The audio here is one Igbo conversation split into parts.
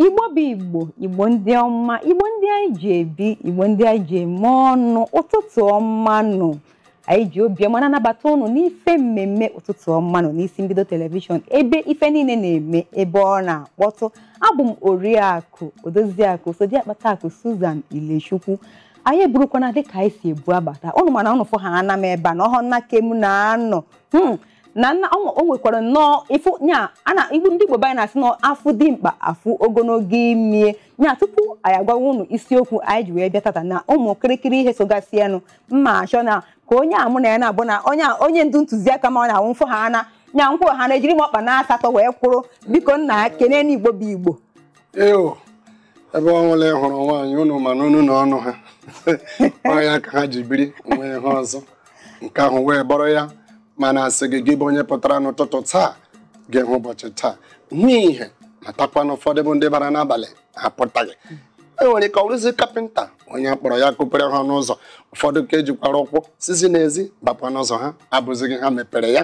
Igbo bụ Igbo, Igbo ndị ọma, Igbo ndị anyị ji ebi, Igbo ndị anyị ji eme ọnụ, ụtụtụ ọma nụ. Anyị ji obi ọma na-anabata unu n'ife mmemme ụtụtụ ọma nụ n'isi mbido telivishọn ebe ife niile na-eme ebe ọ na-akpọtụ. Abụ m Oriakụ Odoziakụ Sodiakpatakụ Susan Ilechukwu. Anyị burukwana dịka anyị si ebu abata. Unu mana unu fụ ha ana m ebe a na ọhọ nna kem na-anọ. Na nna o nwekwara nnọọ ifu nya ana igbu ndị Igbo anyị na-asị na afụ dị mkpa afụ ogologo ime nya tupu anyị agwa unu isiokwu anyị ji wee bịa tata na ụmụ kirikiri ihe sogasịanụ mma achọ na ka onye amụ na ya na-abụ na onye ndu ntụziaka ma ọ na nwụfụ ha ana nya nkwụ ha na-ejiri m ọkpa na-asatọ wee kwụrụ biko nna kene n'Igbo bụ Igbo ebe ọ nwere hụrụ nwaanyị unu mana unu na ọnụ ha ọnya ka ha ji biri nwee ihe ọzọ nke ahụ wee bọrọ ya mana asị gị bụ onye pụtara n'ụtụtụ taa ga-ehụ ụbọchị taa nwee ihe matakwa na ụfọdụ bụ ndị bara n'abalị ha pụtaghị enwere ka ọrụzi kapịnta onye kpọrọ ya kụpere ha n'ụzọ ụfọdụ ka ejikwara ụkwụ sizi n'ezi bapụ n'ụzọ ha abụzighị ha mepere ya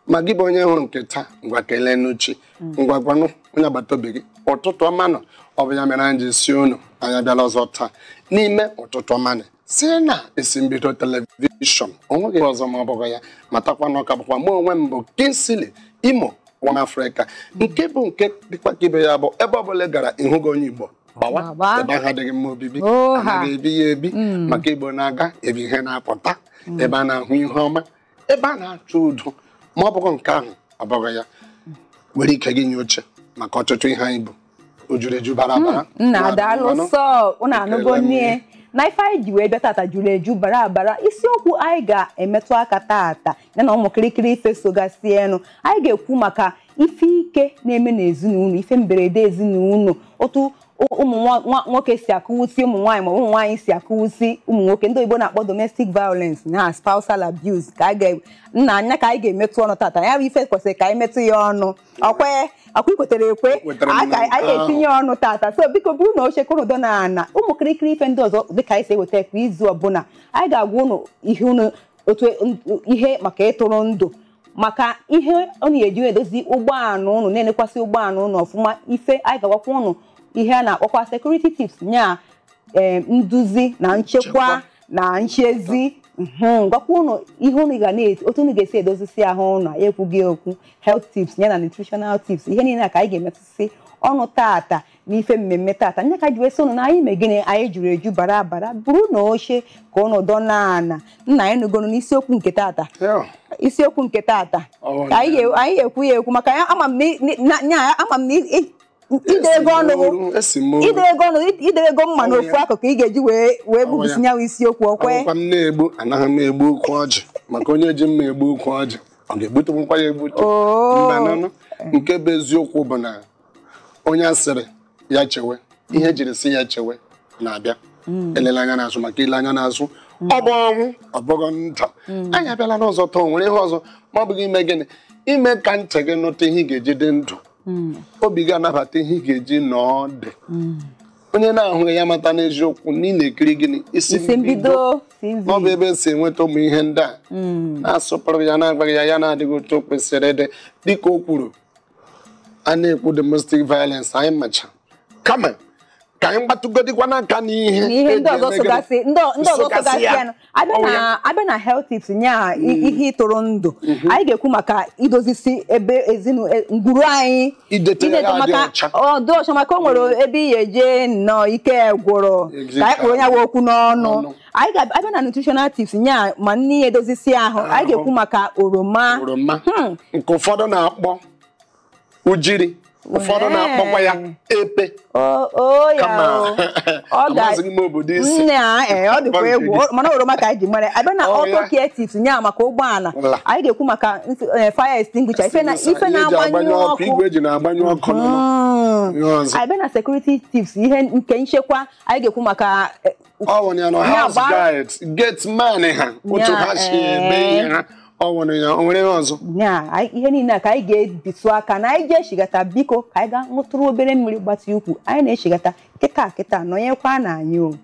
ma gị bụ onye hụrụ nke taa ngwa kelee n'uchi ngwa gwanụ onye agbata obi gị ụtụtụ ọma nọ ọ bụ ya mere anyị ji si unu anyị abịala ọzọ taa n'ime ụtụtụ ọma si na esi mbido telivishọn onweghị ọzọ ma ọ bụghị ya matakwa na ọka bụkwa mụ onwe m bụ Kinsili Imo nwa Afrịka nke bụ nke dịkwa ka ibe ya bụ ebe ọbụla gara ịhụgo onye Igbo gbawa ebe ahụ adịghị mma obibi anaghị ebi ya ebi maka Igbo na-aga ebe ihe na-apụta ebe a na-ahụ ihe ọma ebe a na-achọ udo ma ọ bụghị nke ahụ ọ bụghị ya were ike gị nye oche maka ọtụtụ ihe anyị bụ o juru eju bara bara nna daalụ sọ unu anụgo nne na ife anyị ji wee bịa tata juru eju bara bara isiokwu anyị ga-emetụ aka tata ya na ụmụ kirikiri ife sogasịenụ anyị ga-ekwu maka ife ike na-eme n'ezinụlọ ife mberede ezinụlọ otu ụmụ nwoke si akụwụsi ụmụ nwaanyị ma ụmụ nwaanyị si akụwụsi ụmụ nwoke ndị Igbo na-akpọ domestic violence na spousal abuse ka nna anya ka anyị ga-emetụ ọnụ tata ya bụ ife kwesịrị ka anyị metụ ya ọnụ ọkwa ikwetere ekwe anyị ga-etinye ọnụ tata so biko bụrụ na oche kụrụdo na ana ụmụ kirikiri ife ndị ọzọ dịka anyị si eweta kwa izu ọbụla anyị ga-agwa ụnụ ihe maka ịtụrụ ndụ maka ihe ọ na-eji edozi ụgbọala ụnụ na-elekwasị ụgbọala ụnụ ọfụma ife anyị ga-agwakwa ụnụ ihe a na-akpọkwa security tips nya nduzi na nchekwa na nchezi gwakwa ụnụ ihe ụnụ ga na-eti otu ụnụ ga-esi edozisi ahụ ụnụ ekwughị okwu health tips ya na nutritional tips ihe niile ka anyị ga-emetụsị ọnụ tata n'ife mmemme tata nye ka ji wee sị ụnụ na anyị megịnị anyị juru eju bara bara bụrụ na oche ka ụnụ dọ na-ana nna anyị nụgonu n'isiokwu nke tata isiokwu nke tata ka anyị ekwu ya ekwu maka ya ama m na ide ego mma n'ofu akụkụ ị ga-eji wee gbupụsị nyawa isiokwu ọkwe m na-egbu anaghị m egbu okwu ọjị maka onye ji mma egbu okwu ọjị ọ ga-egbutekwa ya egbutu mbananụ nke bụ eziokwu bụ na onye asịrị ya chewe ihe jiri si ya chewe na-abịa elele anya n'azụ maka ile anya n'azụ ọ bụ ọnwụ ọ bụghị nta anyị abịala n'ụzọ taa nwere ihe ọzọ ma ọ bụghị ime gịnị ime ka ntị gị nụta ihe ị ga-eji dị ndụ obi ga-anabata ihe ị ga-eji nọọ dị onye na-ahụghị ya mata n'eziokwu n'ile ekiri gịnị isi mbido ọ bụ ebe esi enweta ụmụ ihe ndị a na-asụpụrụ ya na-agbaghị ya na-adịghị otu o kwesịrị ịdị dịka o kwuru a na-ekwu domestic violence anyị macha kama ka anyị gbatụgodikwa n'aka n'ihe ndị ọzọ sogasị ya abịa na health tips nya ihe ịtụrụ ndụ anyị ga-ekwu maka idozisi ebe ezinụlọ ngwuru anyị dị ọcha maka o nwere ebe ihe eje nnọọ ike gwụrụ ka anyị kpụrụ ya wee okwu n'ọnụ anyị ga-abịa na nutritional tips nya ma nne ya edozisi ahụ anyị ga-ekwu maka oroma nke ụfọdụ na-akpọ ujiri ụfọdụ na-akpọkwa ya epe amazighị m obodo isi ọ dịkwa egwu mana oroma ka anyị ji mara abịa na auto care tips nya maka ụgbọala anyị ga-ekwu maka fire extinguisher ife na-agbanyụ ọkụ igwe eji na-agbanyụ ọkụ anyị bịa na security tips ihe nke nchekwa anyị ga-ekwu maka gate man ha otu ha si eme ihe ha onwere ọzọ ihe niile ka anyị ga-ebitu aka na anyị ga-eshigata biko ka anyị ga ṅụtụrụ obere mmiri gbatị ukwu anyị na-eshigata kịta nọnyekwa na anyị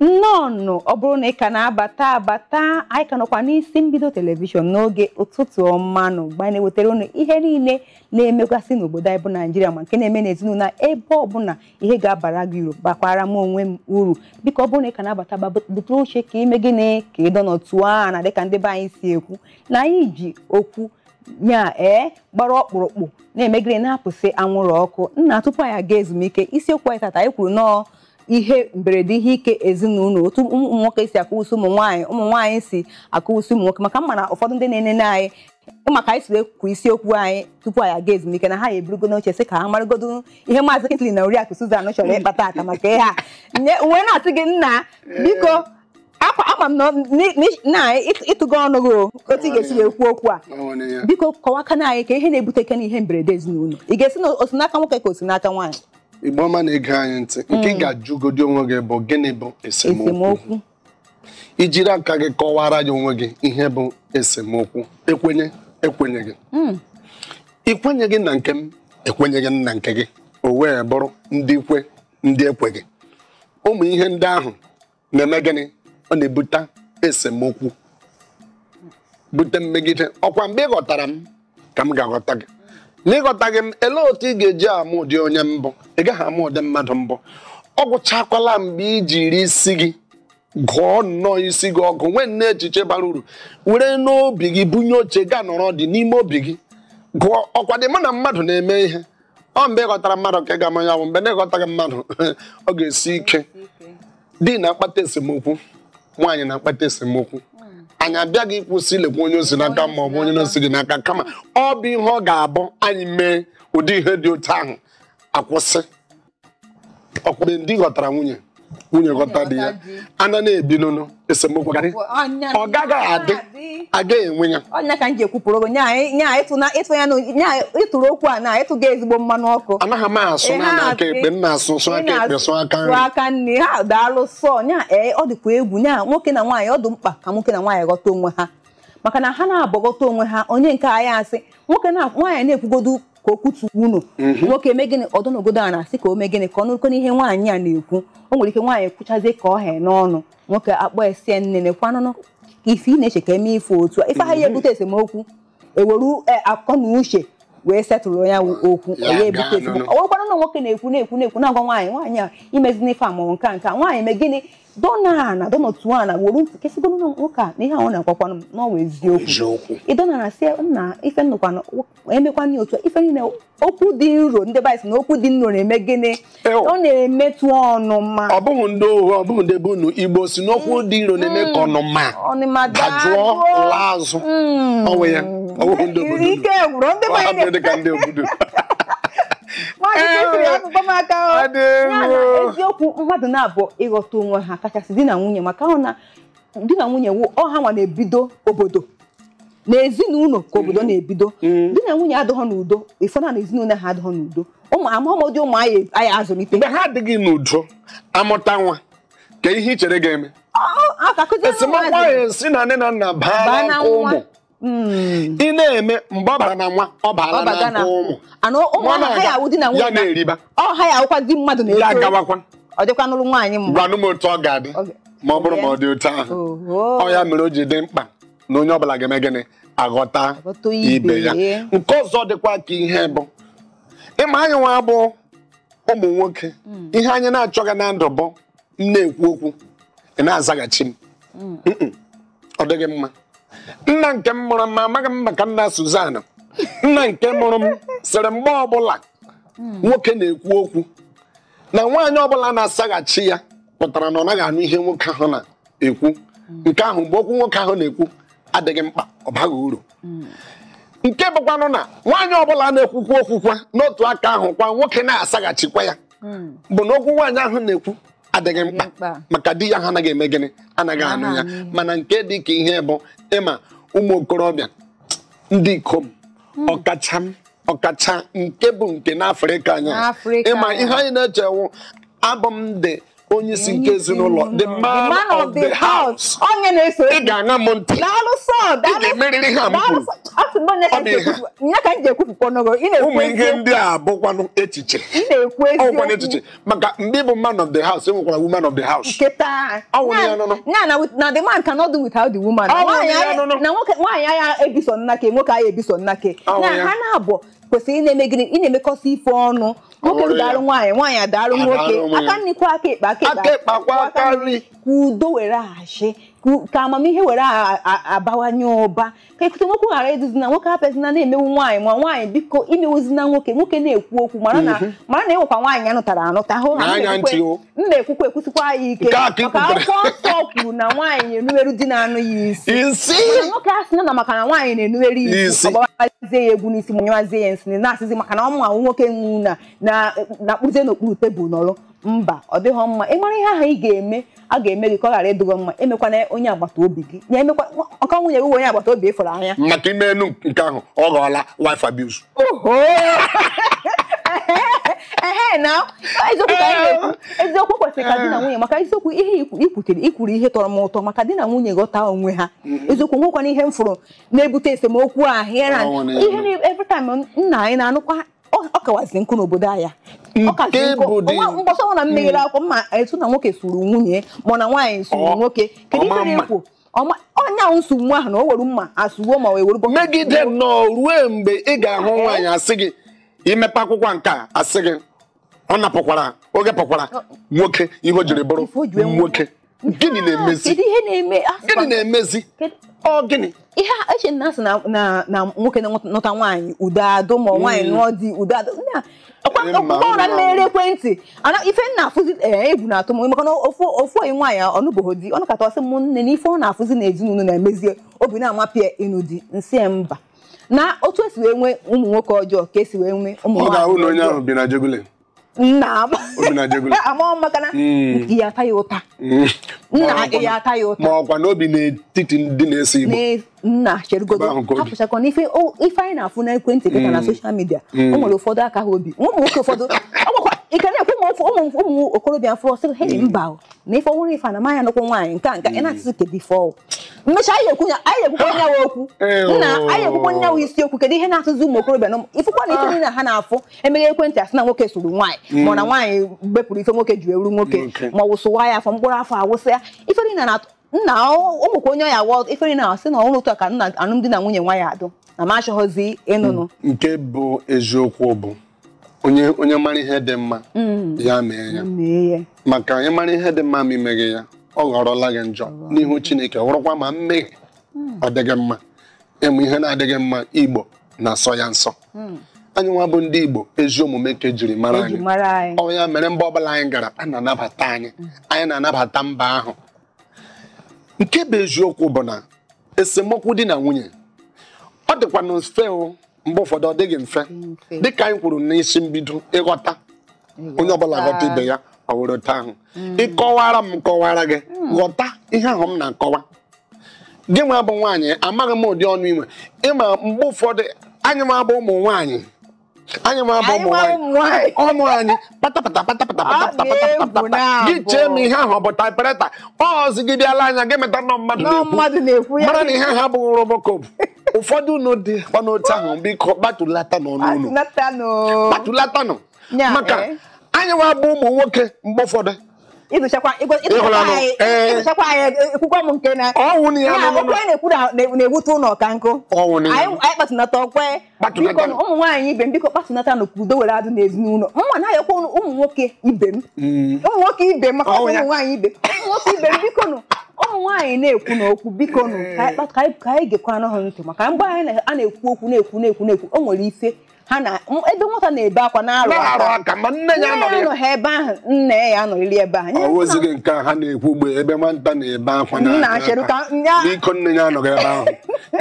nnọọ ọ bụrụ na ị ka na-abata anyị ka nọkwa n'isi mbido telivishọn n'oge ụtụtụ ọma mgbe anyị na-ewetara unu ihe niile na-emegasị n'obodo anyị bụ Naịjirịa ma nke na-eme n'ezinụlọ ebe ọbụla ihe ga-abara gị uru bakwara m onwe m uru biko ọ bụrụ na ị ka na-abata butere uche ka ime gịnị ka ịdọ n'otu a dịka ndị be anyị si ekwu na anyị ji okwu nya gbara ọkpụrụkpụ na-emegịrị na-apụsị anwụrụ ọkụ nna tupu anyị aga ezumike isiokwu anyị tata anyị kwuru nọọ ihe mberede ihe ike ezinụlọ otu ụmụ nwoke si akụwụsị ụmụ nwaanyị si akụwụsị ụmụ nwoke maka mma na ụfọdụ ndị na-enene anyị maka anyị si ekwu isiokwu anyị tupu anyị aga ezumike na ha ya eburugo n'oche sị ka ha maragodo ihe maazị Kinsley na Oriakụ Susan chọrọ ịkpata aka maka ihe a wee na-asị gị nna biko ama m na ịtụgo ọnụ gị otu ị ga-esi ekwu okwu a biko kọwakana anyị ka ihe na-ebute ihe mberede ezinụlọ ị ga-esi na osi n'aka nwoke ka osi n'aka nwaanyị Igbo ọma na-ege anyị ntị nke ị ga-ajụgodi onwe gị bụ gịnị bụ esemokwu ijiri aka gị kọwara gị onwe gị ihe bụ esemokwu ekwenyeghị ikwenyeghị na nke m ekwenyeghị na nke gị o wee bụrụ ndị kwe ndị ekweghị ụmụ ihe ndị ahụ na-eme gịnị ọ na-ebute esemokwu bute mmegide ọkwa mgbe ị ghọtara m ka m ga-aghọta gị n'ịghọtaghị m elee otu ị ga-eji amụ ụdị onye mbụ ị gaghị amụ ụdị mmadụ mbụ ọ gwụchakwala mgbe ijiri isi gị gụọ nnọọ isi gị ọgụ nwee nne echiche bara uru were n'obi gị bunye oche gaa nọrọ dị n'ime obi gị gụọ ọkwa dị mụ na mmadụ na-eme ihe ọ mgbe ị ghọtara mmadụ ka ị ga-ama ya bụ mgbe na-ịghọtaghị mmadụ ọ ga-esi ike di na-akpata esemokwu nwaanyị na-akpata esemokwu anyị abịaghị ịkwụsị ilekwa onye osi n'aka ma ọ bụ onye na-osi gị n'aka kama ọ bụ ihe ọ ga-abụ anyị mee ụdị ihe dị otu ahụ akwụsị ọkwụrụ ndị ghọtara nwunye ghọta di ya ana na-ebi n'ụlọ esemokwu ọ gaghị adị agaghị enwe ya ọnya ka m ji ekwupụrụ ịtụrụ okwu a na ịtụga ezigbo mmanụ ọkụ anaghị m asụ n'aka ekpe m na-asụ sụ aka ekpe sụ aka nri ha daalụ sọ nya ọ dịkwa egwu nya nwoke na nwaanyị ọ dị mkpa ka nwoke na nwaanyị ghọta onwe ha maka na ha na-abọghọta onwe ha onye nke anyị asị nwoke na nwaanyị na-ekwugodu ka okwu tuwunu nwoke eme gịnị ọdọ n'ogodo a na-asị ka o mee gịnị ka ọ nụrụkọ n'ihe nwaanyị a na-ekwu o nwere ike nwaanyị kwuchazie ka ọ hee n'ọnụ nwoke akpọ esie nne kwanụnụ ife ị na-eche ka eme ife otu a ife ha ya ebute esemokwu eweru akọ na uche wee setụrụ ya okwu ya ebute esemokwu ọ nwekwanụ na nwoke na-ekwu na-agwa nwaanyị a imezi n'ife amụrụ nke nwaanyị mee gịnị dọnọtu ana wuru ntị kesịgoro nwoke a na ihe ahụ na-akwakwanụ n'ọnwa eziokwu ịdọnara si nna ife nnukwana emekwana otu ife niile okwu dị nro ndị baịs na okwu dị nro na-eme gịnị ọ na-emetụ ọnụ ma ọ bụghị ndị ohu ọ bụghị ndị bunu Igbo si n'okwu dị nro na-eme ka ọnụma dajụọ laa azụ onwe ya ọ bụghị ndị obodo ike gwụrụ ndị ka ndị obodo eziokwu mmadụ na-abụ ịghọta onwe ha kachasị di na nwunye maka ahụ na di na nwunye ọha nwa na-ebido obodo na ezinụlọ ka obodo na-ebido di na nwunye adịghọ n'udo ifona na ezinụlọ ha adịghọ n'udo ụmụamụmụdị ụmụ anyị azụlite mgbe ha adịghị n'udo amụta nwa ka ihe i chere ga-eme esemokwu ahụ si na nne na nna baa na ụmụ ị na-eme mgbe ọ bara na nwa ọ baala na ụmụ ya na-eriba ọha ya awụkwa di mmadụ ya agawakwa ọ dịkwa n'ụlụ nwaanyị mma gwanụ m otu ọ ga-adị ma ọ bụrụ ma ọ dị otu ahụ ọ ya mere o ji dị mkpa na onye ọbụla ga-eme gịnị aghọta ibe ya nke ọzọ dịkwa ka ihe bụ ịma anyị nwa bụ ụmụ nwoke ihe anyị na-achọghị na ndụ bụ m na-ekwu okwu ị na-azaghachi m ọ dịghị mma nna nke m mụrụ m amaghị m maka nna Suzan nna nke mụrụ m sịrị mgbe ọbụla nwoke na-ekwu okwu na nwaanyị ọbụla na-asaghachi ya pụtara na ọ naghị anụ ihe nwoke ahụ na-ekwu nke ahụ mgbe okwu nwoke ahụ na-ekwu adịghị mkpa ọ baghị uru nke bụkwanụ na nwaanyị ọbụla na-ekwukwa okwukwa n'otu aka ahụ kwa nwoke na-asaghachikwa ya bụ na okwu nwaanyị ahụ na-ekwu adịghị mkpa maka di ya ha anaghị eme gịnị anaghị anụ ya mana nke dị ka ihe bụ ịma ụmụ okorobịa ndị ikom ọkacha nke bụ nke n'Afrịka anya ịma ihe anyị na-echewu abụ m dị onye isi nke ezinụlọ, the man of the house. Onye na-eso ị ga-aṅa m ntị. Daalụ sọ, ị ga-emerịrị ha mpụ. Nya ka m ji ekwupụkwa n'ogo. Ụmụ ihe ndị a bụkwanụ echiche. Ị na-ekwu ọgwụkwanụ echiche maka ndị bụ man of the house enwekwara woman of the house. Na the man cannot do without the woman. Nwaanyị ya ebiso nnake, nwoke ya ebiso nnake. Na ha na-abụ kwesịrị na-eme gịnị? Ị na-emekọsị ife ọnụ. Nwoke darụ nwaanyị, nwaanyị darụ nwoke. Aka nnikwa aka ekpe aka nri. Ka udo were achị, ka amamihe were abawanye ụba. Ka ekute nwoke ghara eduzina, nwoke apezina na-emewu nwaanyị, ma nwaanyị biko imewuzina nwoke na-ekwu okwu mara na enwekwa nwaanyị anụtara anụta hụ ha mma ekwukwa ekwusikwa ya ike maka akwụkwọ nsọ kwuru na nwaanyị na-enuweru di na-anụ ya isi nwoke asị na maka na nwaanyị na-enuweru isi ọgbawazie ya egwu n'isi mụnyewazie ya nsị na-asịzi maka na ọmụnwa nwoke nwu na kpụzie n'okpuru tebụl nọrọ. Mba, ọ dịghọ mma. Ị mara ihe ahụ ị ga-eme, a ga-eme gị ka ọ ghara ịdịghọ mma. Emekwana onye agbata obi gị. Ya emekwa ọka nwunye gị onye agbata obi ịfụrụ anya. Maka ime enu nke ahụ ọ ghọọla wife abuse. Na eziokwu kwesịrị ka di na nwunye maka eziokwu ihe ikwuru ihe tọrọ m ụtọ maka di na nwunye ghọta onwe ha. Eziokwu nwekwana ihe m fụrụ na-ebute esemokwu ahụ ihe every time nna anyị na-anụkwa ọ kawazi nkụ n'obodo anyị. Mgbọsọ ọ na mmeghere akwụkwọ mma etu na nwoke suru nwunye ma na nwaanyị suru nwoke. Kedu ife na-ekwu? Onye ahụ nsogbu ahụ na o were mma asụwo ma wee were megide nnọọ ruo mgbe ị ga-ahụ nwaanyị asị gị imepe akwụkwọ nke a asị gị ọ napụkwara oge pụkwara nwoke ihe o jiri bụrụ nwoke. Gịnị na-emezi? Gịnị na-emezi? Gịnị? Ihe eche na asị na nwoke nụta nwaanyị udo adụ ma nwaanyị nụọ di udo adụ ọkwa na mmeghere ekwentị ife nna afụzi egwu na-atụ m maka na ofu onye nwaanyị ọnụbụghị di ọnụ kata ọsị m nne na ife ọ na-afụzi na ezinụlọ na-emezie obi na-amapịa ịnụ di nsị mba na otu esi wee nwee ụmụ nwoke ọjọọ ka esi wee nwee ụmụ nwaanyị. Ọ ga-ahụ na onye ahụ bi na Jegule. Nna ama maka na ya ata ya ụta. Nna ya ata ya ụta. Ma ọkwa na obi n'etiti ndị na-ese Igbo. Nna cherugodo hapụchakwa n'ife anyị na-afụ na ekwentị kịta na soshal midia o nwere ụfọdụ aka ha obi ụmụ nwoke ụfọdụ ike na-ekwu ụmụ okorobịa fụrụ sị he mba na ife ọhụrụ ife na manya nụkwụ nwaanyị nke ị na-atụtụ kedu ife ọwụ mmecha anyị ekwukwa nyawa okwu nna anyị ekwukwa nyawa isiokwu kedu ihe na-atụzi ụmụ okorobịa na ifekwa na ife niile ha na-afụ emeghe ekwentị asị na nwoke suru nwaanyị ma na nwaanyị gbepụrụ ife nwoke ji eru nwoke ma wụsụwa ya afọ mkpụrụ afọ awụsị ya ife niile na-atụ nna ụmụkwa onye ya wọd ife niile na-asị na ọrụ ụtọ ka nna alụmdi na nwunye nwa ya adụ na ma achọghọzi ịnụnụ. Nke bụ eziokwu bụ onye mara ihe dị mma ya mee ya maka onye mara ihe dị mma ma imeghị ya ọ ghọrọla gị njọ n'ihu Chineke wụrụkwa ma mmehie ọ dịghị mma ịmụ ihe na-adịghị mma Igbo na-asọ ya nsọ. Anyị nwa bụ ndị Igbo ezi omume ka ejiri mara anyị ọ ya mere mba ọbụla anyị gara a na-anabata anyị na-anabata mba ahụ. Nke bụ eziokwu bụ na esemokwu di na nwunye ọ dịkwa mfe mgbe ụfọdụ ọ dịghị mfe dịka anyị kwuru n'isi mbido ịghọta onye ọbụla ghọta ibe ya ọ were otu ahụ ịkọwara m kọwara gị ghọta ihe ahụ m na-akọwa gị nwa bụ nwaanyị amaghị m ụdị ọnụ inwe ịma mgbe ụfọdụ anyị ma bụ ụmụ nwaanyị ọnụ anyị patapata gị chee m ihe ahụ ọ bụ taịpụreta ọzi gị bịala anya gị meta nọ mmadụ na-ekwu mara na ihe ha bụghị robokop ụfọdụ unu dị kwa n'otu ahụ biko kpatụlata n'ọnụ unu kpatụlatanụ maka anyị nwa bụ ụmụ nwoke mgbe ụfọdụ ịdụchakwa anyị ekwukwa m nke na okwe na-egbute ụlọ ka nkụ anyị kpatụnata okwe biko ụmụ nwaanyị ibe m biko kpatụnata na udo were adụ n'ezinụlọ mma na-ayọkwa ụmụ nwoke ibe m maka ụmụ nwaanyị ibe ụmụ nwoke ibe m biko nụ ụmụ nwaanyị na-ekwu n'okwu biko nụ ka anyị gekwana ha ntị maka mgbe anyị a na-ekwu okwu na-ekwu o nwere ife ha na ebe nwata na-ebe akwa na-arụ aka ma nne ya anọghị ebe ahụ nne ya anọrịrị ebe ahụ ọ wụzighị nke a ha na-ekwu mgbe ebe nwata na-ebe akwa n'iko nne ya anọghị ebe ahụ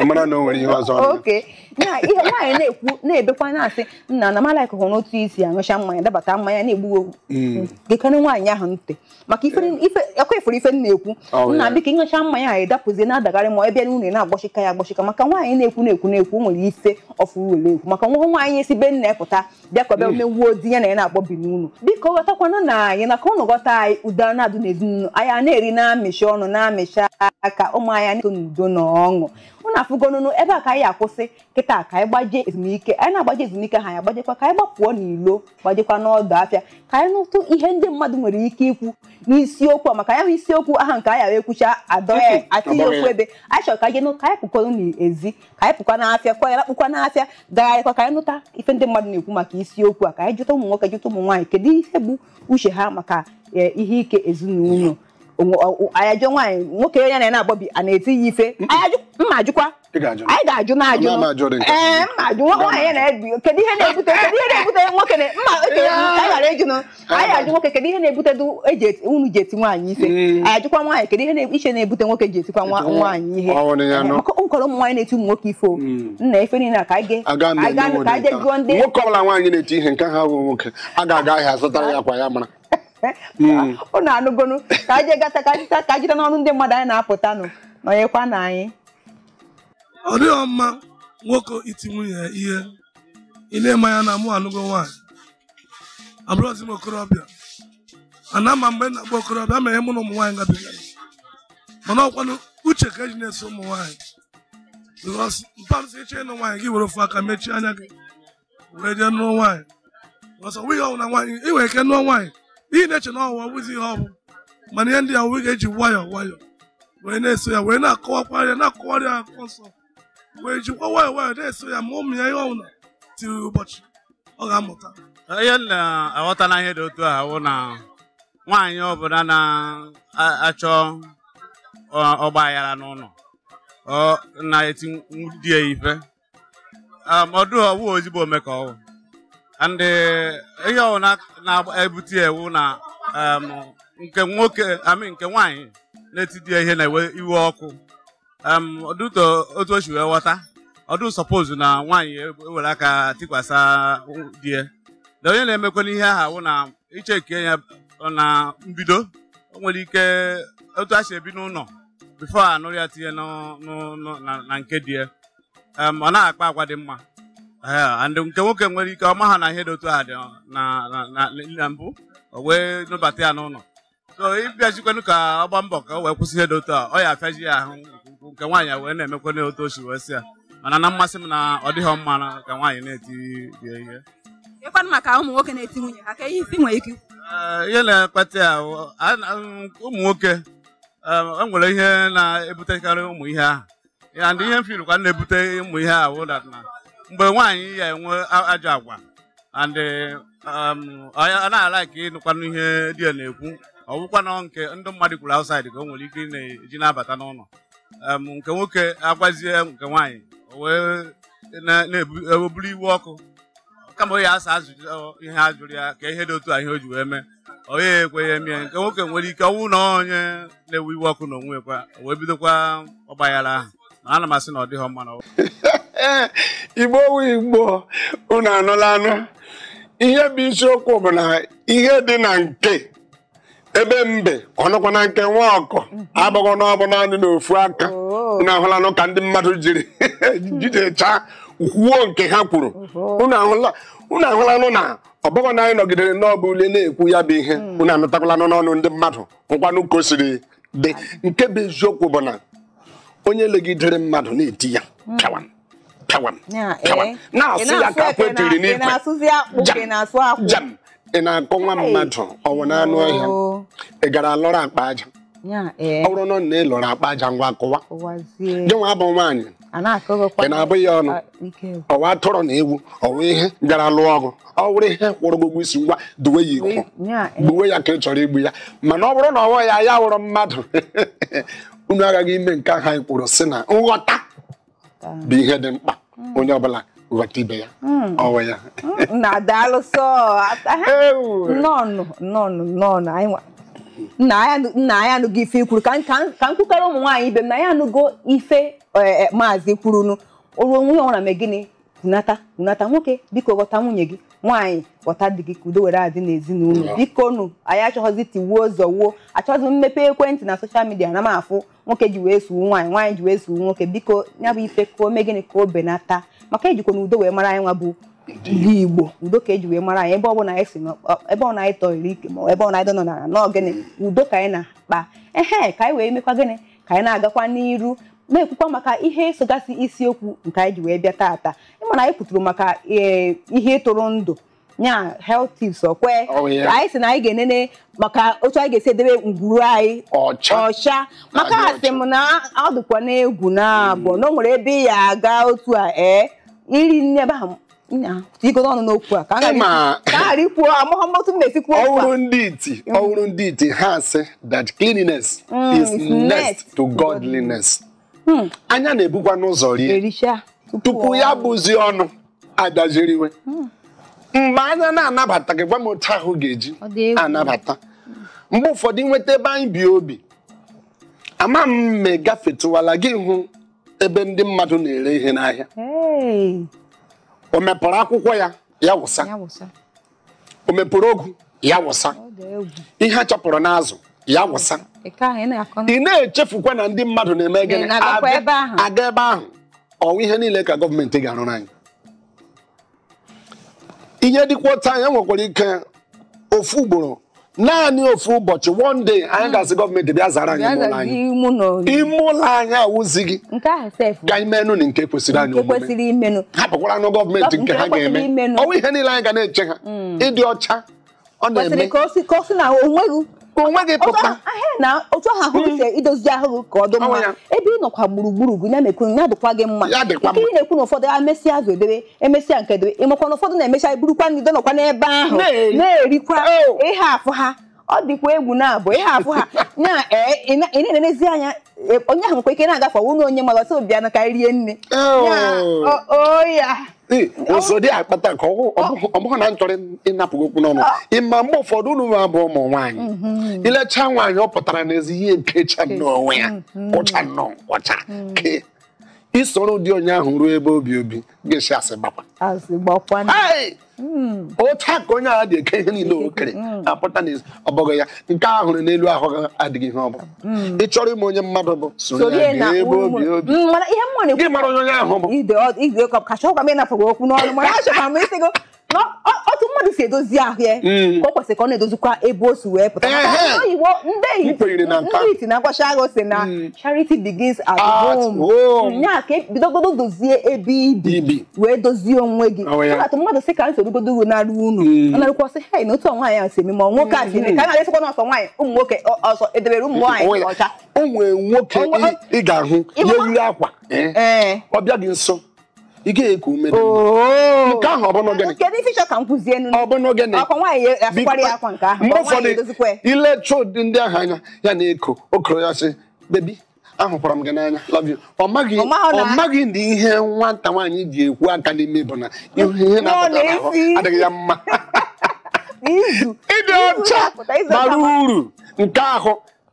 ị mara na o nwere ihe ọzọ na ihe nwaanyị na-ekwu na-ebekwa na-asị nna na malaika hụ n'otu isi aṅụcha mmanya dabata mmanya na-egbu ogwu gekene nwaanyị ahụ ntị maka ekwe ifuru ife na-ekwu nna biko ịṅụcha mmanya ahụ edapụzie na-adagharị ma ebe unu na-agbọchika ya agbọchika maka nwaanyị na-ekwu nwere ife ọfụrụ were ekwu maka nwa nwaanyị nwaanyị si be nna pụta bịakọba omewuo di ya na ya na-akpọbi n'ụlọ biko ghọtakwana na anyị na ka ụnụ ghọta anyị udo na-adụ n'ezinụlọ anyị na-eri na-amịcha ọnụ na-amịcha aka ụmụ anyị na-eto n'udo na ọṅụ ụnụ afụgonụnụ ebe a ka anyị akwụsị kịta ka anyị gbaje ezumike anyị na-agbaje ezumike ha anyị agbajekwa ka anyị gbapụọ n'ilo gbajekwa n'ọdụ afịa ka anyị nụtụ ihe ndị mmadụ nwere ike ikwu n'isiokwu a maka ya bụ isiokwu aha nke anyị ekwucha adọghị atịghị okwu ebe anyị chọrọ ka anyị nụ ka anyị pụkọrọ n'ezi ka anyị pụkwa n'afịa kwa ya lakpụkwa n'afịa gagharịkwa ka anyị nụta ife ndị mmadụ na-ekwu maka isiokwu a ka anyị jụta ụmụ nwoke jụta ụmụ nwaanyị kedu ihe bụ uche ha maka ihe ike ezinụlọ anyị ajụ nwaanyị nwoke ya na na-agbọbi a na-eti ya ife mma ajụkwa anyị ga-ajụ na-ajụ mma ajụ nwaanyị na-ebi kedu ihe na-ebute nwoke mma okenye anyị ghara ịjụ anyị ajụ nwoke kedu ihe na-ebute unu ji eti nwaanyị ife anyị ajụkwa nwaanyị kedu ihe iche na-ebute nwoke ji etikwa nwaanyị ihe maka nkọrọ ụmụ nwaanyị na-eti ụmụ nwoke ife nna ife niile a ka anyị jụọ ndị nwoke ọbụla nwaanyị na-eti ihe nke ha bụ nwoke a ga-aga ahịa zụtara ya akwa ya mara ụnụ anụgonu ka anyị gata ka jide n'ọnụ ndị mmadụ anyị na-apụtanụ nọnyekwa na anyị ọ dịghị mma nwoke iti nwunye ya ihe ile-ema ya na mụ anụgo nwaanyị abụrụzi m okorobịa ana ma mgbe na-agba okorobịa mere mụ na ụmụ nwaanyị gabiga mana ọkwanụ uche ka eji na-eso ụmụ nwaanyị bikọs mpamsi ịchọ ịnụ nwaanyị gị were ofu aka mechie anya gị were jee nụọ nwaanyị ọsọ nwe ihe ọbụ na nwaanyị ị nwere ike nụọ nwaanyị ihe na-eche na ọwụwa bụzi ihe ọ bụ mana ihe ndị a wee ga-eji nwayọọ wee na-eso ya wee na-akọwakwa ya na-akọwarị ya akụkọ nsọ wee jikwa nwayọọ na-eso ya ma ụmụ ya ihe ọbụla tiri ụbọchị ọ ga-amụta ihe na-aghọta na ihe dị otu a wụ na nwaanyị ọbụla na-achọ ọgba aghara n'ụlọ na-eti di ya ife ọdụ ọwụ ozigbo ome ka ọwụ ndị ihe ọbụla na-ebute ya ewu na nke nwoke nke nwaanyị na-eti di ya ihe na-ewe iwe ọkụ ọdụto otu o si wee ghọta ọdụ sọpozu na nwaanyị ewere aka tikwasa di ya na onye na-emekwana ihe aha wụ na icheke ya na mbido o nwere ike otu a si ebi n'ụlọ bifo anụrụ ya tinye na nke di ya ọ na-akpa agwa dị mma ndị nke nwoke nwere ike ọma ha na ihe dị otu a dị na mbụ o wee nụbata ya n'ụlọ so ịbịazikwanụ ka ọ gba mbọ ka o wee kwụsị ihe dị otu a ọ ya afịaji ya ahụ nke nwaanyị wee na-emekwana otu o si wee si ya mana na mmasị m na ọ dịghị mma ka nwaanyị na-eti die ihe ịkwanụ maka ụmụ nwoke na-eti nwunye ha ka ihe isi nwere ike ihe na-ekpata ya ụmụ nwoke enwere ihe na-ebutekarị ụmụ ihe ahụ ya ndị ihe mfirikwa na-ebute ụmụ ihe ahụ na mgbe nwaanyị ya enwe ajọ agwa and ọ na-ala ka ịnụkwanụ ihe di ya na-ekwu ọ bụkwa na nke ndị mmadụ kwuru outside ka o nwere ike na-eji na-abata n'ụlọ nke nwoke agwazie nke nwaanyị o wee na-eburu iwe ọkụ kama onye asa ihe a jụrụ ya ka ihe dị otu a ihe o ji wee mee onye ekweghị eme nke nwoke nwere ike ọnwụ na onye na-ewe iwe ọkụ na onwe kwa o wee bidokwa ọgbaghara ahụ na ana m asị na ọ dịghị mma na Igbo wu Igbo unu anụla anụ ihe bụ isiokwu bụ na ihe dị na nke ebe mbe ọnụkwa na nke nwa ọkọ abụghị na ọ bụ naanị n'ofu aka unu ahụlanụ ka ndị mmadụ jiri jidecha kwuo nke ha kwuru unu ahụlanụ na ọ bụghị na anyị nọgidere n'ọbụ ule na-ekwu ya bụ ihe unu anụtakwalanụ n'ọnụ ndị mmadụ nkwanụ ka o siri dị nke bụ eziokwu bụ na onye legidere mmadụ na-eti ya pịawam na-asụ ya ka akwa etiri n'ikwe jam ị na-akpọ nwa mmadụ ọwụ na anụ ọhịa ị gara lọrọ akpa aja ọ bụrụ na ị lọrọ akpa aja ngwa kụwa gị nwa bụ nwaanyị ị na-abụ ya ọnụ ọwa atụrụ na ewu ọwa ihe gara lụọ ọgụ ọ bụrụ ihe kwụrụ gị ụgwọ isi ngwa duwe ya ikwu gbuwe ya ka ị chọrọ igbu ya mana ọ bụrụ na ọwọ ya wụrụ mmadụ unu agaghị ime nke ha kwuru sị na nghọta bụ ihe dị mkpa onye ọbụla ghọta ibe ya ọwụ ya nna anyị anụgo ife ikwuru ka m kwukọrọ ụmụ nwaanyị ibe m na ya anụgo ife maazị kwurunu oruo nwunye ọhụrụ mee gịnị hunata nwoke biko ghọta nwunye gị nwaanyị ghọta dị gị ka udo were adị n'ezinụlọ biko nụ anyị achọghọzi tiwuo ụzọ wuo achọghịzi mmepe ekwentị na soshal midia na m afụ nwoke ji wee suwu nwaanyị ji wee suwu nwoke biko ya bụ ife ka o mee gịnị ka o benata maka ejikwa na udo wee mara anyị nwa bụ ndị Igbo udo ka eji wee mara anyị ebe ọ bụla anyị si ebe ọ na anyị tọrọ ike ma ebe ọ na anyị nọ na n'ogene udo ka anyị na-akpa ka anyị wee mekwa gịnị ka anyị na-agakwa n'iru na-ekwukwa maka ihe sogasị isiokwu nke anyị ji wee bịa taata ịma na anyị kwuturu maka ihe ịtụrụ ndụ nya health tips okwe anyị si na anyị ga-enene maka otu anyị ga-esi edebe ngwuru anyị ọcha maka asị m na ọ dịkwa n'egwu na-abụ na o nwere ebe ya aga otu a iri nne ebe ahụ igodo ọnụ n'okwu a ka a ghara ikwu amụmụtụ mesikwu ọhụrụ ndị iti ha sị that cleanliness is next to godliness. Anya na-ebukwa n'ụzọ rie tupu ya bụzi ọnụ adaziriwe mgbe anya na-anabata gị gwa m otu ahụ ga-eji anabata mgbe ụfọdụ nweta ebe anyị bi obi ama m me gafetụwala gị hụ ebe ndị mmadụ na-ere ihe n'ahịa o mepụrụ akwụkwọ ya wụsa o mepụrụ ogu ya wụsa ihe a chọpụrụ n'azụ ya wụsa ị na-echefukwa na ndị mmadụ na-eme gịnị aga ebe ahụ ọwụ ihe niile ka gọọmenti ga-arụrụ anyị ihe dịkwa otu anyị nwekwara ike ofu ugboro naanị ofu ụbọchị one day anyị ga-asị gọọmenti bịa zara anyị ime ụlọ anyị awụzi gị ka imenụ na nke kwesịrị anyị omume hapụkwara nụ gọọmenti nke ha ga-eme ọwụ ihe niile anyị ga na-eche ha ịdị ọcha ọ na-eme onwe gị pụta na otu ahụ si idozi ahụ ka ọ dị mma ebe ị nọkwa gburugburu gị na-emekwu ya dịkwa gị mma ike ị na-ekwu na ụfọdụ emesịa azụ edebe emesịa nke edebe ịmakwa na ụfọdụ na-emecha burukwa ndị nọkwa n'ebe ahụ na-erikwa ihe afụ ha ọ dịkwa egwu na-abụ ihe afụ ha ị na-enezi anya onye ahụ nwekwa ike na-agafe ọwụ onye mmadụ ọsọ bịa na ka rie nne ya ụzọ dị akpata ka ọ bụghị na nchọrọ ịnapụghị okwu n'ọnụ ịma mgbe ụfọdụ unu ma bụ ụmụ nwaanyị ilecha nwaanyị ọ pụtara n'ezi ihe nkecha n'onwe ya kụcha nnọọ ọcha ke isoro ụdị onye ahụ ruo ebe obi ga-esi asị gbakwa otu a ka onye ahụ dị eke ihe niile o kere apụta n'ezi ọ bụghị ya nke a hụrụ n'elu ahụ adịghị ihe ọ bụla ị chọrọ ime onye mmadụ bụ soro ya gaa ebe obi gị mara onye ahụ bụ okwu n'ọnụ mana achọkwa m isi gị otu mmadụ si edozi ahụ ya ka ọ kwesịrị ka ọ na-edozikwa ebe o si wee pụta oyibo ndị iti na-agwacha agha ose na charity begins at home nya ka bidogodo dozie ebe ibi wee dozie onwe gị atụ mmadụ sị ka nsorogodo uru na-arụ unu ọ na-arụkwa sị hei na otu nwaanyị a si eme ma nwoke a si eme ka a na-adịsịkwa n'ọsọ nwaanyị ụmụ nwoke ọsọ edebere ụmụ nwaanyị ọcha o nwere nwoke ị ga-ahụ ya yiri akwa ọ bịa gị nso ị ga-eku ume nke ahụ ọ bụrụ gịnị kedu ife ịchọ ka m kwuzie nụ ọ bụrụ gịnị akwa nwaanyị afụkwara ya akwa nke ahụ mgbe ụfọdụ ilecha ụdị ndị ahụ anya ya na-eko okoro ya sị bebi ahụkwara m gị n'anya love you ọ maghị na ihe nwata nwaanyị ji ekwu aka n'ime bụ na ihe na-apụta n'ahụ adịghị ya mma ịdị ọcha bara uru nke ahụ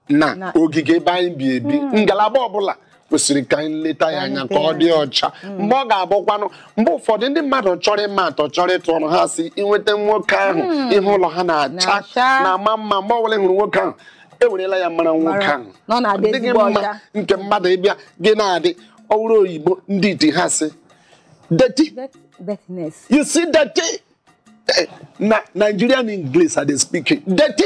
na ogige ebe anyị bi ebi ngalaba ọbụla kwesịrị ka anyị leta ya anya ka ọ dị ọcha mgbe ọ ga-abụkwanụ mgbe ụfọdụ ndị mmadụ chọrọ ịma atọ chọrọ ịtụ ọnụ ha si inweta nwoke ahụ ihe ụlọ ha na-acha na-ama mma mgbe ọbụla hụrụ nwoke ahụ ewerela ya mara nwoke ahụ dịghị mma nke mmadụ ịbịa gị na-adị ọwụrụ oyibo ndị iti ha si dirty you see dirty na Nigerian English are they speaking dirty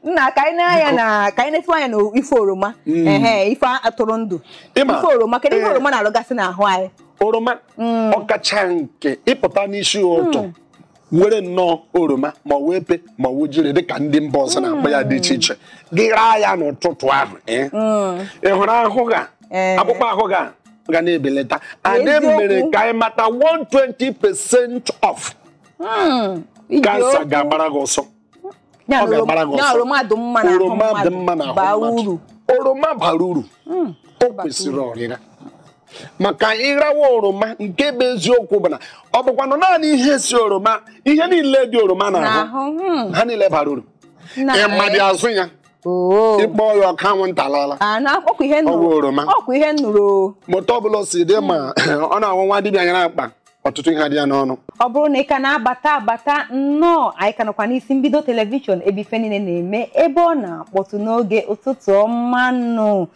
nna ka anyị na-anya na ka anyị na-efu anya na ife oroma ife atụrụ ndụ ife oroma kedu ihe oroma na-alụgasị n'ahụ anyị oroma ọkacha nke ịpụta n'isi ụtọ were nnọọ oroma ma ọ wee pe ma ọ jiri dịka ndị mba ọzọ na-akpọ ya dị iche iche gị raa ya n'ụtụtụ ahụ ị hụrụ ahụ ga akpụkpọ ahụ ga na-ebelata anyị mere ka anyị mata 120% off kansa ga-agbara gị ọsọ oroma dị mma n'ahụ oroma bara uru o kwesịrị ọrịra maka ịrawa oroma nke bụ eziokwu bụ na ọ bụkwanụ naanị ihe si oroma ihe niile dị oroma n'ahụ ha niile bara uru ịmadị azụ ya ịkpọ ya ọka anwụnta alala ọgwụ oroma mụta ọbụla si dị ma ọ na-anwụ nwa dibịa anya na-akpa ọtụtụ ihe dị ya n'ọnụ ọ bụrụ na ị ka na-abata nnọọ anyị ka nọkwa n'isi mbido telivishọn ebe ife niile na-eme ebe ọ na-akpọtụ n'oge ụtụtụ ọma nụ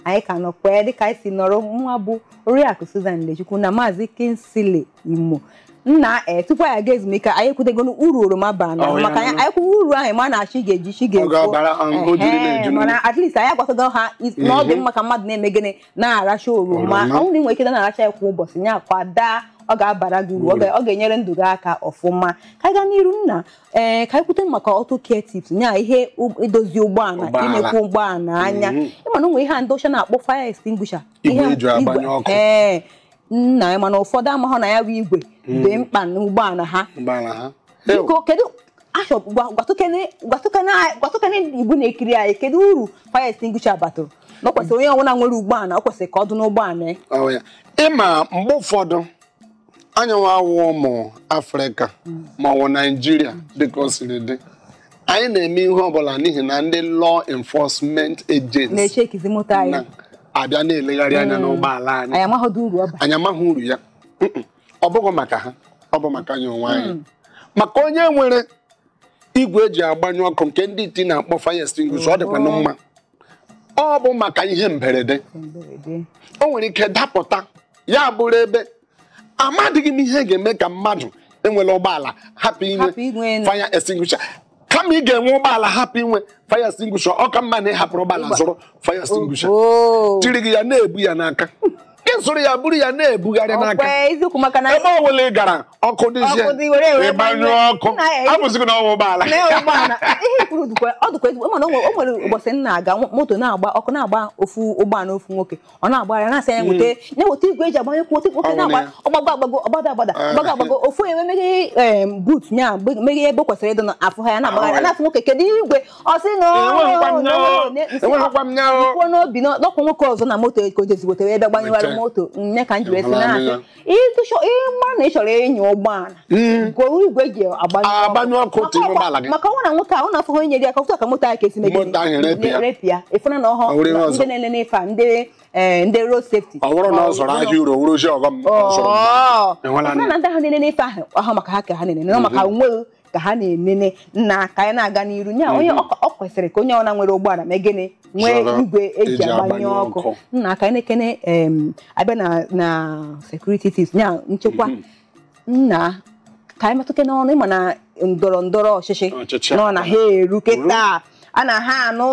anyị ka nọkwa dịka anyị si nọrọ nwa bụ Oriakụ Susan Nlechukwu na Maazị Kingsley Imo nna tupu anyị aga ezumike anyị ekwutegonu uru oroma bara na maka anyị kwuo uru ahụ ma na-achị ga-eji chi ga-efo mana at least anyị agwasago ha na ọ dị mma ka mmadụ na-eme gịnị na-aracha oroma ọnwụ nwere ike na-aracha ya kwa ụbọchị nya kwada ọ ga-abara gị uru ọ ga-enyere ndụ gị aka ọfụma ka anyị gaa n'iru nna ka anyị kwute maka auto care tips nya ihe idozi ụgbọala imekwa ụgbọala anya ịma na onwe ihe a ndị ọcha na-akpọ fire extinguisher ihe nna mana ụfọdụ amaghọ na ya bụ igwe dị mkpa n'ụgbọala ha biko kedu gwatụkene igbo na-ekiri anyị kedu uru fire extinguisher batụrụ na ọ kwesịrị onye ọbụla nwere ụgbọala ọ kwesịrị ka ọ dị n'ụgbọala ịma mgbe ụfọdụ anyị nwaawụ ụmụ Afrịka ma ọ bụ Naịjirịa dịka o siri dị anyị na-eme ihe ọbụla n'ihi na ndị law enforcement agents na-echekizi moto anyị abịa na-elegharị anya n'ụgbọala anyị anyị amaghị uru ya ọ bụghị maka ha ọ bụ maka anyị onwe anyị maka onye nwere igwe eji agbanyụ ọkụ nke ndị iti na-akpọ fire extinguisher ọ dịkwanụ mma ọ bụ maka ihe mberede o nwere ike dapụta ya bụrụ ebe amadịghị m ihe ga-eme ka mmadụ enwere ụgbọala hapụ inwe fire extinguisher kama ị ga-enwe ụgbọala hapụ inwe fire extinguisher ọ ka mma na ịhapụrụ ụgbọala zụrụ fire extinguisher jiri gị ya na-ebu ya n'aka ịzụrụ ya buru ya na-ebugharị n'aka ebe ọ bụla ị gara ọkụ dịzie ịgbanyụ ọkụ abụzighị na ọnwụ ụgbọala o nwere ụbọchị m na-aga moto na-agba ọkụ na-agba ofu ụgbọala ofu nwoke ọ na-agbara na-asị ya nweta igwe eji agbanye nwoke na-agba ọgbago ofu enwe meghe but nya meghe ebe kwesịrị ịdị afụ ha ya na-agbagharị na-afụ nwoke kedu igwe ọ sị n'ikwu n'obi n'ọkụ nwoke ọzọ na moto ekojezigotere ebe gbanyewara moto nye ka njiri esi na-asị ịma na ị chọrọ enyi ụgbọala nke igwe ji agbanyụ ọkụ maka ọ na nwoke ahụ na-afụghị nyere ya ka otu aka moto anyị ka esi repịa ịfụna na ọhụrụ ndị na-ele n'efe a ndị road safety na ndị ahụ na-ele n'efe ahụ maka ha ka ha na-enene maka onwe ka ha na-enene nna ka anyị na-aga n'iru nya onye ọ kwesịrị ka onye ọbụla nwere ụgbọala ma gịnị nwee igwe eji agbanye ọkụ nna ka anyị na-ekene abịa na security tips nya nchekwa nna ka anyị metụke n'ọnụ ịma na ndọrọ ndọrọ ọchịchị nọ na ha eru kịta a na ha anụ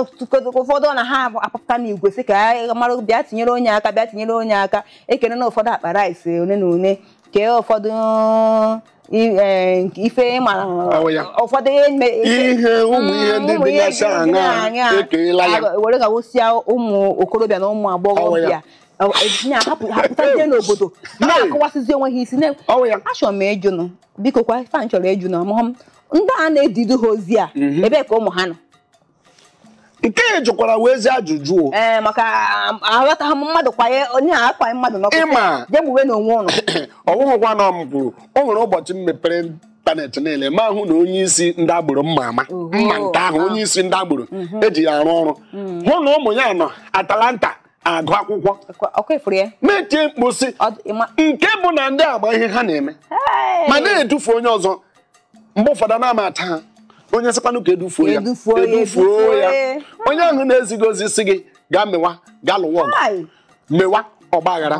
ụfọdụ na ha apụta n'igwe sị ka mara bịa tinyere onye aka ekene na ụfọdụ akpa rice one na one kee ụfọdụ ife ma ụfọdụ were ka wụsịa ụmụ okorobịa na ụmụ agbọghọbịa hapụtazie n'obodo na-akọwasịzi onwe ha isi achọrọ m ịjụnụ biko kwa ife anyị chọrọ ịjụ na ọmụhụ ndị a na-edido ha ozi a ebee ka ụmụ ha nọ nke jụkwara wee ezi ajụjụ maka aghọtaghị m mmadụ kwaye onye a akwaghị mmadụ n'ọkụ jee gbuwe n'onwe ụlọ ọwụghụkwa na m kwuru o nwere ụbọchị m mepere ịntanetị niile ma hụ na onye isi ndị agboro mma nke ahụ onye isi ndị agboro eji ya arụ ọrụ hụ na ụmụ ya nọ Atalanta agụ akwụkwọ metie mkpu sị nke bụ na ndị agba ihe ha na-eme ma na-edufu onye ọzọ mgbe ụfọdụ na-ama ata ha onye sịkwanụ ka edufuo ya onye ahụ na-ezigozi isi gị gaa mewa gaa lụwa ọgụ mewa ọgbaghara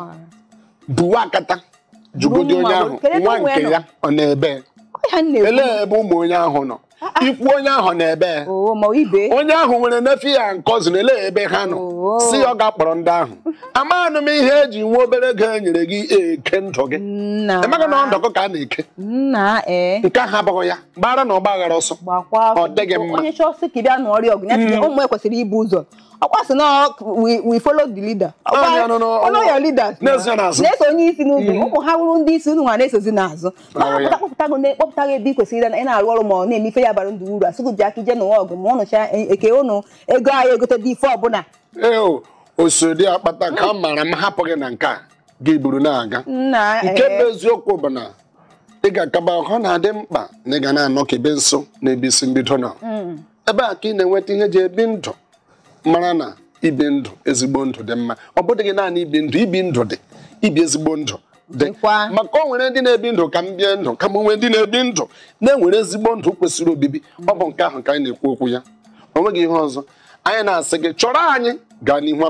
buwa akata jugodi onye ahụ nwa nke ya ọ na-ebe elee ebe ụmụ onye ahụ nọ ikwu onye ahụ na-ebe onye ahụ nwere nefi ya nke ọzọ na-ele ebe ha nọ si ọ ga-akpọrọ ndị ahụ amanụ m ihe eji nwe obere ego e nyere gị eke ndụ gị emeka na ndọkọ ka a na-eke nke ahụ abụghị ya gbara na ọgbaghara ọsọ ọ dịghị mma onye chọọ ka bịa n'ọrịa ọgụ ya ụmụ ekwesịrị ibu ụzọ ọkwa sị na we follow the leader your leader na-eso onye isi n'ụzọ ụmụ ha bụrụ ndị isi unu ha na-esozi n'azụ kpọpụtaghị ebe ị kwesịrị ị na-arụ ọrụ ma ọ na-eme ife ya bara ndụ uru asụgụ ji aka ije n'ụwa ọgụ ma ụnụcha eke ụnụ ego anyị egote dị ife ọbụla osodi akpata ka mara m hapụ gị na nke a gị buru na-aga nke bụ eziokwu bụ na ị ga-akaba ọ na-adị mkpa na ị ga na-anọkebe nso na-ebe isi mbido nọ ebe a ka ị na-enweta ihe ji ebi ndụ mara na ibi ndụ ezigbo ndụ dị mma ọ bụdịghị naanị ibi ndụ dị ibi ezigbo ndụ dị maka o nwere ndị na-ebi ndụ ka m bie ndụ ka m nwee ndị na-ebi ndụ na-enwere ezigbo ndụ kwesịrị obibi ọ bụ nke ahụ ka anyị na-ekwu okwu ya o nweghị ihe ọzọ anyị na-asị gị chọrọ anyị gaa n'ihu